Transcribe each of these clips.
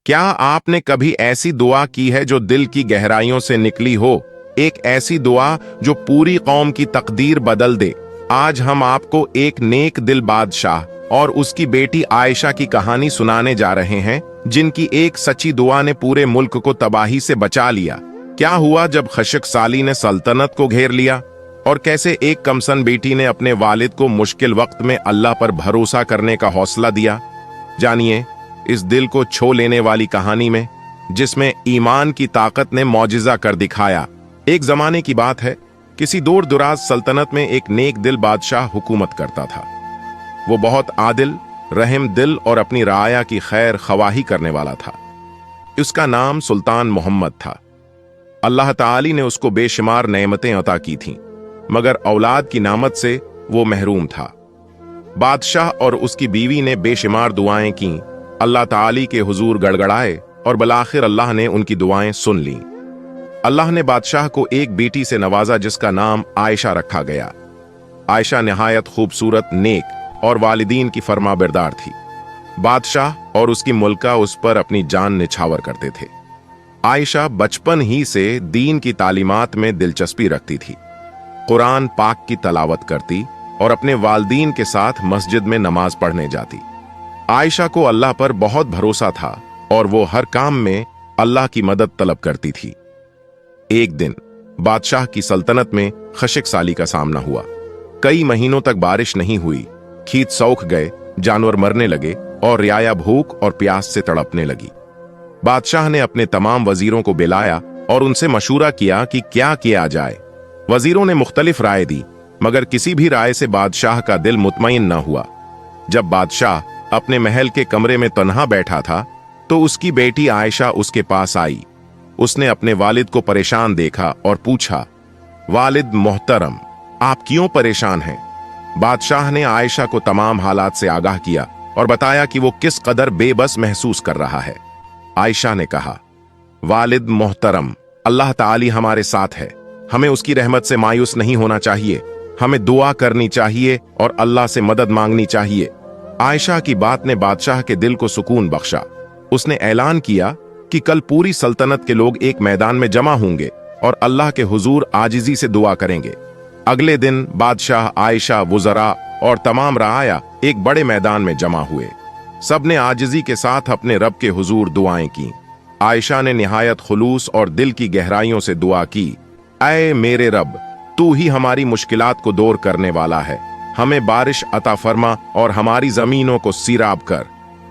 क्या आपने कभी ऐसी दुआ की है जो दिल की गहराइयों से निकली हो, एक ऐसी दुआ जो पूरी कौम की तकदीर बदल दे? आज हम आपको एक नेक दिल बादशाह और उसकी बेटी आयशा की कहानी सुनाने जा रहे हैं, जिनकी एक सच्ची दुआ ने पूरे मुल्क को तबाही से बचा लिया। क्या हुआ जब खशक साली ने सल्तनत को घेर लिया, और कैसे एक कमसन बेटी ने अपने वालिद को मुश्किल वक्त में अल्लाह पर भरोसा करने का हौसला दिया। जानिए इस दिल को छू लेने वाली कहानी में, जिसमें ईमान की ताकत ने मौजिजा कर दिखाया। एक जमाने की बात है, किसी दूर दुराज सल्तनत में एक नेक दिल बादशाह हुकूमत करता था। वो बहुत आदिल, रहम दिल और अपनी राया की खैर खवाही करने वाला था। उसका नाम सुल्तान मोहम्मद था। अल्लाह ताली ने उसको बेशुमार नेमतें अता की थीं, मगर औलाद की नामत से वो महरूम था। बादशाह और उसकी बीवी ने बेशुमार दुआएं की, अल्लाह ताली के हुजूर गड़गड़ाए और बलाखिर अल्लाह ने उनकी दुआएं सुन लीं। अल्लाह ने बादशाह को एक बेटी से नवाजा जिसका नाम आयशा रखा गया। आयशा निहायत खूबसूरत, नेक और वालिदीन की फरमाबरदार थी। बादशाह और उसकी मुल्का उस पर अपनी जान निछावर करते थे। आयशा बचपन ही से दीन की तालीमात में दिलचस्पी रखती थी। कुरान पाक की तलावत करती और अपने वालदीन के साथ मस्जिद में नमाज पढ़ने जाती। आयशा को अल्लाह पर बहुत भरोसा था और वो हर काम में अल्लाह की मदद तलब करती थी। एक दिन बादशाह की सल्तनत में खशिक साली का सामना हुआ। कई महीनों तक बारिश नहीं हुई, खेत सूख गए, जानवर मरने लगे और रियाया भूख और प्यास से तड़पने लगी। बादशाह ने अपने तमाम वजीरों को बुलाया और उनसे मशूरा किया कि क्या किया जाए। वजीरों ने मुख्तलिफ राय दी, मगर किसी भी राय से बादशाह का दिल मुतमईन न हुआ। जब बादशाह अपने महल के कमरे में तन्हा बैठा था, तो उसकी बेटी आयशा उसके पास आई। उसने अपने वालिद को परेशान देखा और पूछा, वालिद मोहतरम, आप क्यों परेशान हैं? बादशाह ने आयशा को तमाम हालात से आगाह किया और बताया कि वो किस कदर बेबस महसूस कर रहा है। आयशा ने कहा, वालिद मोहतरम, अल्लाह ताली हमारे साथ है, हमें उसकी रहमत से मायूस नहीं होना चाहिए। हमें दुआ करनी चाहिए और अल्लाह से मदद मांगनी चाहिए। आयशा की बात ने बादशाह के दिल को सुकून बख्शा। उसने ऐलान किया कि कल पूरी सल्तनत के लोग एक मैदान में जमा होंगे और अल्लाह के हुजूर आजिजी से दुआ करेंगे। अगले दिन बादशाह, आयशा, वुज़रा और तमाम रआया एक बड़े मैदान में जमा हुए। सबने आजिजी के साथ अपने रब के हुजूर दुआएं की। आयशा ने निहायत खुलूस और दिल की गहराइयों से दुआ की, ऐ मेरे रब, तू ही हमारी मुश्किलात को दूर करने वाला है। हमें बारिश अता फरमा और हमारी जमीनों को सीराब कर।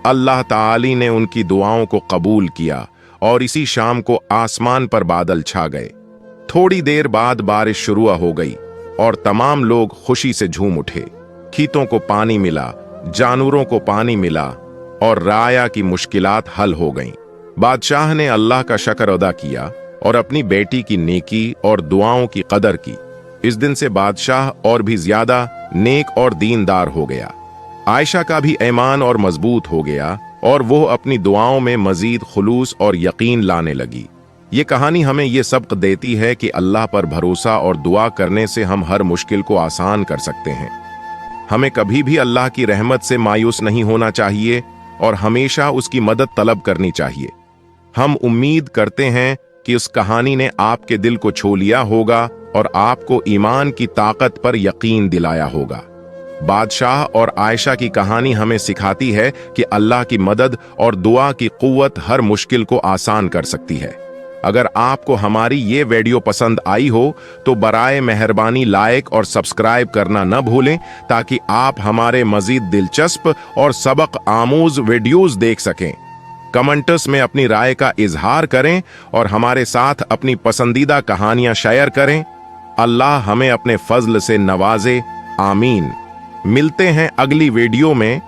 अल्लाह ताली ने उनकी दुआओं को कबूल किया और इसी शाम को आसमान पर बादल छा गए। थोड़ी देर बाद बारिश शुरू हो गई और तमाम लोग खुशी से झूम उठे। खेतों को पानी मिला, जानवरों को पानी मिला और राया की मुश्किलात हल हो गईं। बादशाह ने अल्लाह का शुक्र अदा किया और अपनी बेटी की नेकी और दुआओं की कदर की। इस दिन से बादशाह और भी ज्यादा नेक और दीनदार हो गया। आयशा का भी ईमान और मजबूत हो गया और वो अपनी दुआओं में मजीद खुलूस और यकीन लाने लगी। ये कहानी हमें ये सबक देती है कि अल्लाह पर भरोसा और दुआ करने से हम हर मुश्किल को आसान कर सकते हैं। हमें कभी भी अल्लाह की रहमत से मायूस नहीं होना चाहिए और हमेशा उसकी मदद तलब करनी चाहिए। हम उम्मीद करते हैं कि उस कहानी ने आपके दिल को छू लिया होगा और आपको ईमान की ताकत पर यकीन दिलाया होगा। बादशाह और आयशा की कहानी हमें सिखाती है कि अल्लाह की मदद और दुआ की कुव्वत हर मुश्किल को आसान कर सकती है। अगर आपको हमारी ये वीडियो पसंद आई हो तो बराए मेहरबानी लाइक और सब्सक्राइब करना न भूलें, ताकि आप हमारे मजीद दिलचस्प और सबक आमूज वीडियोस देख सकें। कमेंट्स में अपनी राय का इजहार करें और हमारे साथ अपनी पसंदीदा कहानियां शेयर करें। अल्लाह हमें अपने फजल से नवाजे, आमीन। मिलते हैं अगली वीडियो में।